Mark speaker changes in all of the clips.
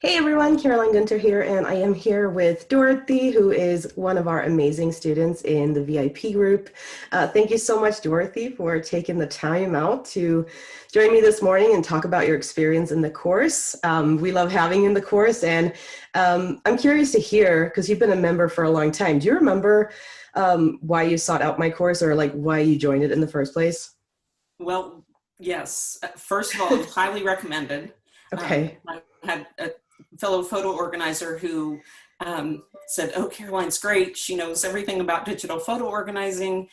Speaker 1: Hey everyone, Caroline Gunter here, and I am here with Dorothy, who is one of our amazing students in the VIP group. Thank you so much, Dorothy, for taking the time out to join me this morning and talk about your experience in the course. We love having you in the course, and I'm curious to hear, because you've been a member for a long time. Do you remember why you sought out my course, or like why you joined it in the first place?
Speaker 2: Well, yes. First of all, it was highly recommended.
Speaker 1: Okay.
Speaker 2: I had a fellow photo organizer who said, "Oh, Caroline's great. She knows everything about digital photo organizing,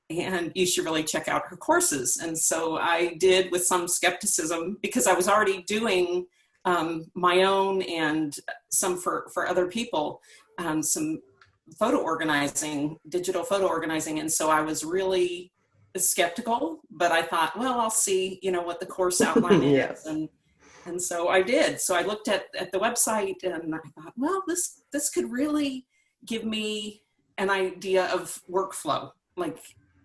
Speaker 2: and you should really check out her courses." And so I did, with some skepticism, because I was already doing my own and some for other people, some photo organizing, digital photo organizing. And so I was really skeptical, but I thought, well, I'll see, what the course outline
Speaker 1: Yeah.
Speaker 2: is. And so I did. So I looked at the website and I thought, well, this could really give me an idea of workflow. Like,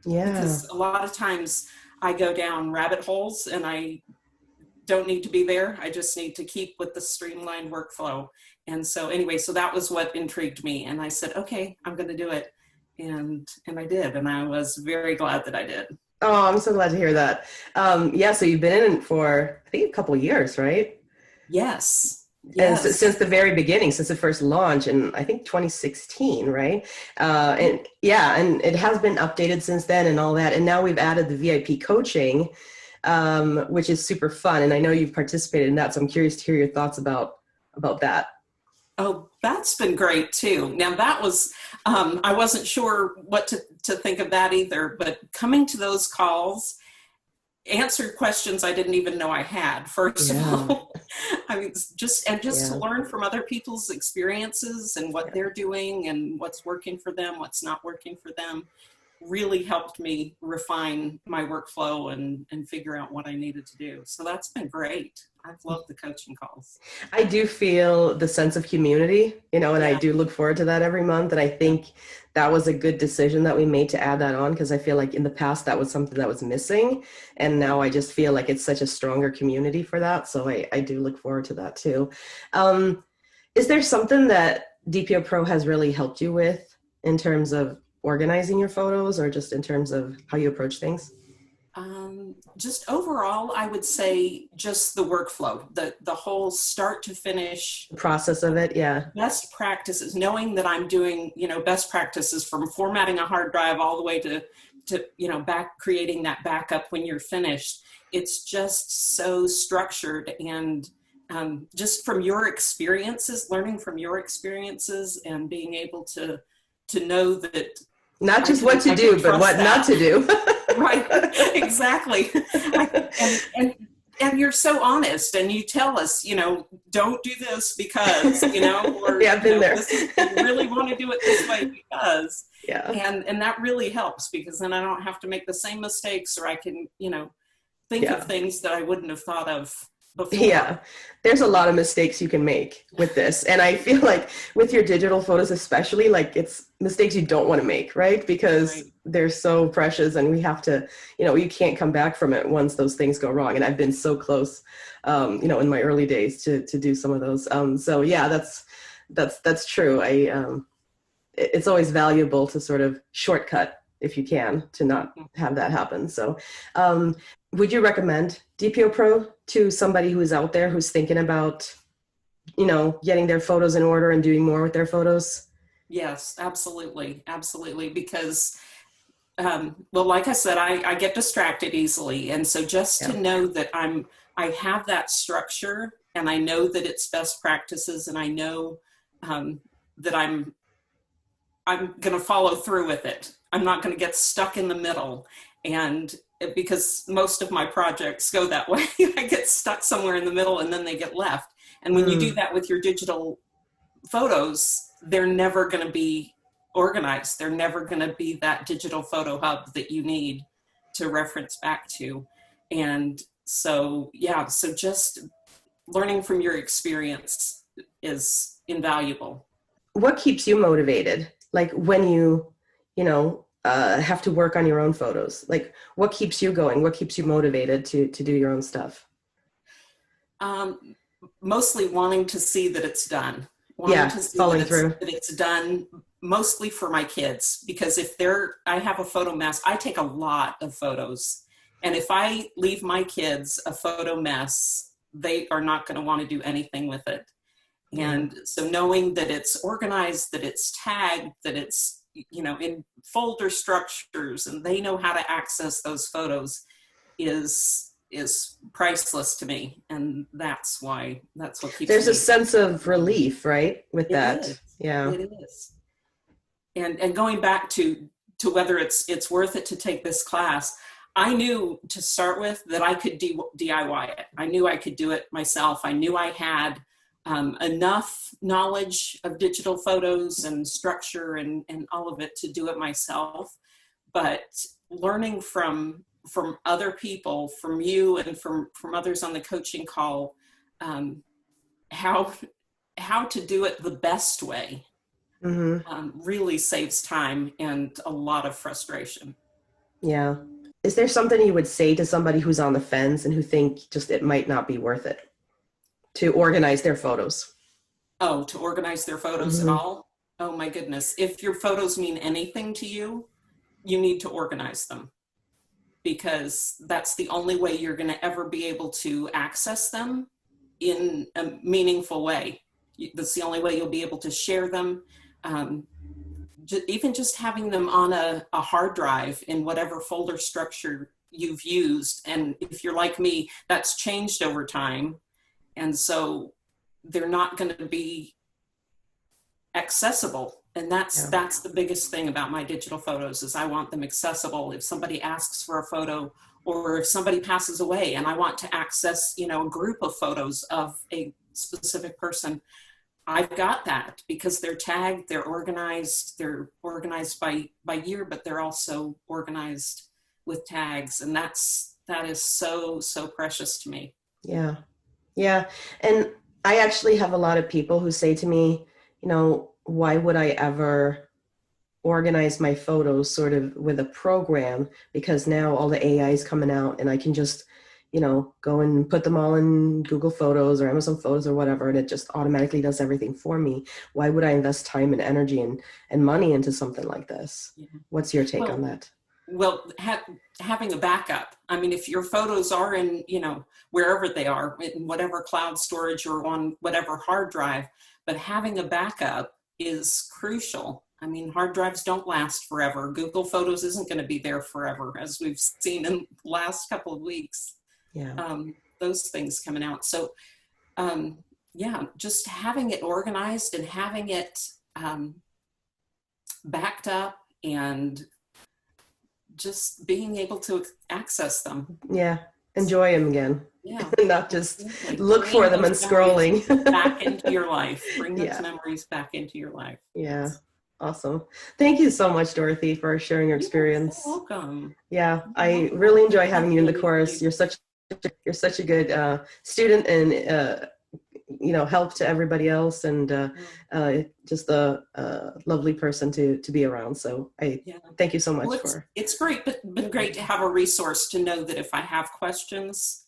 Speaker 1: Yeah.
Speaker 2: because a lot of times I go down rabbit holes and I don't need to be there. I just need to keep with the streamlined workflow. And so anyway, so that was what intrigued me. And I said, okay, I'm going to do it. And I did. And I was very glad that I did.
Speaker 1: Oh, I'm so glad to hear that. Yeah, so you've been in it for, I think, a couple of years, right?
Speaker 2: Yes.
Speaker 1: And
Speaker 2: Yes.
Speaker 1: since the very beginning, since the first launch in, I think, 2016, right? And yeah, and it has been updated since then and all that. And now we've added the VIP coaching, which is super fun. And I know you've participated in that, so I'm curious to hear your thoughts about that.
Speaker 2: Oh, that's been great too. Now that was, I wasn't sure what to think of that either, but coming to those calls answered questions I didn't even know I had, first of
Speaker 1: Yeah,
Speaker 2: all. I mean, just to
Speaker 1: yeah,
Speaker 2: learn from other people's experiences and what
Speaker 1: yeah.
Speaker 2: they're doing and what's working for them, what's not working for them, really helped me refine my workflow and figure out what I needed to do. So that's been great. I've loved the coaching calls.
Speaker 1: I do feel the sense of community, and I
Speaker 2: Yeah,
Speaker 1: do look forward to that every month. And I
Speaker 2: yeah.
Speaker 1: think that was a good decision that we made to add that on, because I feel like in the past that was something that was missing. And now I just feel like it's such a stronger community for that. So I do look forward to that too. Um, is there something that DPO Pro has really helped you with in terms of organizing your photos, or just in terms of how you approach things?
Speaker 2: Just overall, I would say just the workflow, the whole start to finish
Speaker 1: The process of it, yeah.
Speaker 2: best practices, knowing that I'm doing, best practices from formatting a hard drive all the way to back creating that backup when you're finished. It's just so structured and just from your experiences, learning from your experiences and being able to know that
Speaker 1: Not
Speaker 2: I
Speaker 1: just
Speaker 2: can
Speaker 1: what to
Speaker 2: I can
Speaker 1: do, but
Speaker 2: trust
Speaker 1: what not
Speaker 2: that.
Speaker 1: to do.
Speaker 2: Right, exactly. And you're so honest and you tell us, don't do this because, or,
Speaker 1: Yeah, I've been there.
Speaker 2: this is, you really want to do it this way because,
Speaker 1: Yeah.
Speaker 2: and that really helps because then I don't have to make the same mistakes or I can, think of
Speaker 1: Yeah.
Speaker 2: things that I wouldn't have thought of before.
Speaker 1: Yeah. There's a lot of mistakes you can make with this. And I feel like with your digital photos, especially, like it's mistakes you don't want to make, right? Because
Speaker 2: Right.
Speaker 1: they're so precious and we have to, you can't come back from it once those things go wrong. And I've been so close, in my early days to do some of those. So yeah, that's true. It's always valuable to sort of shortcut if you can to not have that happen. So, would you recommend DPO Pro to somebody who is out there who's thinking about, getting their photos in order and doing more with their photos?
Speaker 2: Yes, absolutely. Absolutely. Because well, like I said, I get distracted easily. And so just
Speaker 1: Yeah.
Speaker 2: to know that I have that structure and I know that it's best practices and I know that I'm going to follow through with it. I'm not going to get stuck in the middle. And because most of my projects go that way, I get stuck somewhere in the middle and then they get left. And when you do
Speaker 1: Mm,
Speaker 2: that with your digital photos, they're never going to be organized. They're never going to be that digital photo hub that you need to reference back to. And so, yeah, so just learning from your experience is invaluable.
Speaker 1: what keeps you motivated? Like when have to work on your own photos, like what keeps you going? What keeps you motivated to do your own stuff?
Speaker 2: mostly wanting to see that it's done, wanting
Speaker 1: Yeah,
Speaker 2: to see
Speaker 1: following through.
Speaker 2: that it's done, mostly for my kids, because if I have a photo mess, I take a lot of photos. And if I leave my kids a photo mess, they are not going to want to do anything with it.
Speaker 1: Yeah.
Speaker 2: And so knowing that it's organized, that it's tagged, that it's, in folder structures, and they know how to access those photos is priceless to me. And that's what keeps
Speaker 1: There's a
Speaker 2: me.
Speaker 1: sense of relief, right, with
Speaker 2: It
Speaker 1: that.
Speaker 2: is.
Speaker 1: Yeah.
Speaker 2: It is. And going back to whether it's worth it to take this class, I knew to start with that I could DIY it. I knew I could do it myself. I knew I had enough knowledge of digital photos and structure and all of it to do it myself. But learning from other people, from you and from others on the coaching call, how to do it the best way, really saves time and a lot of frustration.
Speaker 1: Yeah. Is there something you would say to somebody who's on the fence and who think just it might not be worth it to organize their photos?
Speaker 2: Oh, to organize their photos at all? Oh my goodness. If your photos mean anything to you, you need to organize them, because that's the only way you're going to ever be able to access them in a meaningful way. That's the only way you'll be able to share them. Even just having them on a hard drive in whatever folder structure you've used. And if you're like me, that's changed over time. And so they're not going to be accessible. And that's the biggest thing about my digital photos, is I want them accessible. If somebody asks for a photo, or if somebody passes away and I want to access, a group of photos of a specific person, I've got that, because they're tagged, they're organized by year, but they're also organized with tags. And that is so, so precious to me.
Speaker 1: Yeah. Yeah. And I actually have a lot of people who say to me, why would I ever organize my photos sort of with a program? Because now all the AI is coming out and I can just, go and put them all in Google Photos or Amazon Photos or whatever, and it just automatically does everything for me. Why would I invest time and energy and money into something like this? Yeah. What's your take on that?
Speaker 2: Well, having a backup. I mean, if your photos are in, wherever they are, in whatever cloud storage or on whatever hard drive, but having a backup is crucial. I mean, hard drives don't last forever. Google Photos isn't going to be there forever, as we've seen in the last couple of weeks.
Speaker 1: Yeah.
Speaker 2: Those things coming out. So, just having it organized and having it backed up and just being able to access them.
Speaker 1: Yeah. Enjoy them again.
Speaker 2: Yeah.
Speaker 1: Not just look for them and scrolling.
Speaker 2: Back into your life. Bring those memories back into your life.
Speaker 1: Yeah. Awesome. Thank you so much, Dorothy, for sharing your experience.
Speaker 2: You're welcome.
Speaker 1: Yeah. I really enjoy having you in the course. You're such a good student and, help to everybody else, and just a lovely person to be around. So I thank you so much
Speaker 2: it's great, but been great to have a resource to know that if I have questions,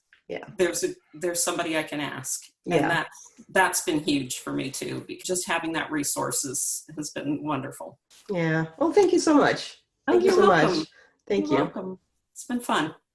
Speaker 2: there's somebody I can ask. And that's been huge for me too. Just having that resource has been wonderful.
Speaker 1: Yeah. Well, thank you so much. Thank you so much. Thank you.
Speaker 2: You're welcome. It's been fun.